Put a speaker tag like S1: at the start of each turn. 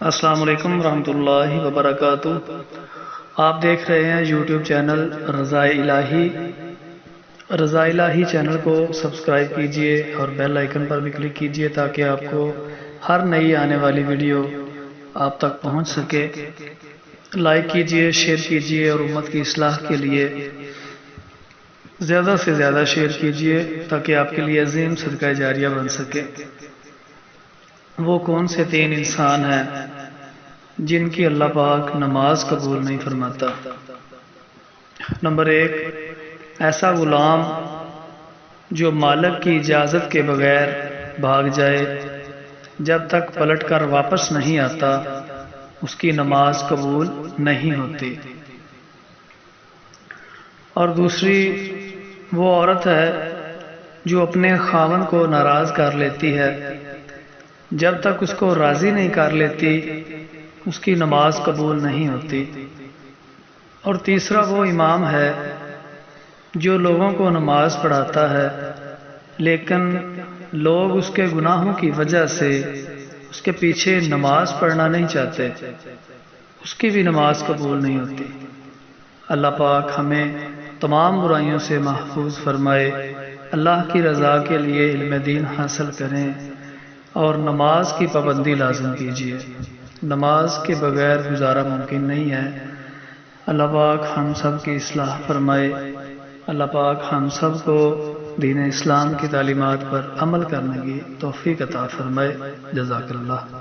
S1: السلام علیکم ورحمۃ اللہ وبرکاتہ۔ آپ دیکھ رہے ہیں یوٹیوب چینل رضا الہی۔ رضا الہی چینل کو سبسکرائب کیجئے اور بیل آئیکن پر بھی کلک کیجئے تاکہ آپ کو ہر نئی آنے والی ویڈیو آپ تک پہنچ سکے۔ لائک کیجئے، شیئر کیجئے اور امت کی اصلاح کے لیے زیادہ سے زیادہ شیئر کیجئے تاکہ آپ کے لیے عظیم صدقہ جاریہ بن سکے۔ وہ کون سے 3 انسان ہیں جن کی اللہ پاک نماز قبول نہیں فرماتا؟ نمبر 1، ایسا غلام جو مالک کی اجازت کے بغیر بھاگ جائے، جب تک پلٹ کر واپس نہیں آتا اس کی نماز قبول نہیں ہوتی۔ اور دوسری وہ عورت ہے جو اپنے خاوند کو ناراض کر لیتی ہے، جب تک اس کو راضی نہیں کر لیتی اس کی نماز قبول نہیں ہوتی۔ اور تیسرا وہ امام ہے جو لوگوں کو نماز پڑھاتا ہے لیکن لوگ اس کے گناہوں کی وجہ سے اس کے پیچھے نماز پڑھنا نہیں چاہتے، اس کی بھی نماز قبول نہیں ہوتی۔ اللہ پاک ہمیں تمام برائیوں سے محفوظ فرمائے، اللہ کی رضا کے لیے علم دین حاصل کریں اور نماز کی پابندی لازم کیجیے۔ نماز کے بغیر گزارا ممکن نہیں ہے۔ اللہ پاک ہم سب کی اصلاح فرمائے، اللہ پاک ہم سب کو دین اسلام کی تعلیمات پر عمل کرنے کی توفیق عطا فرمائے۔ جزاک اللہ۔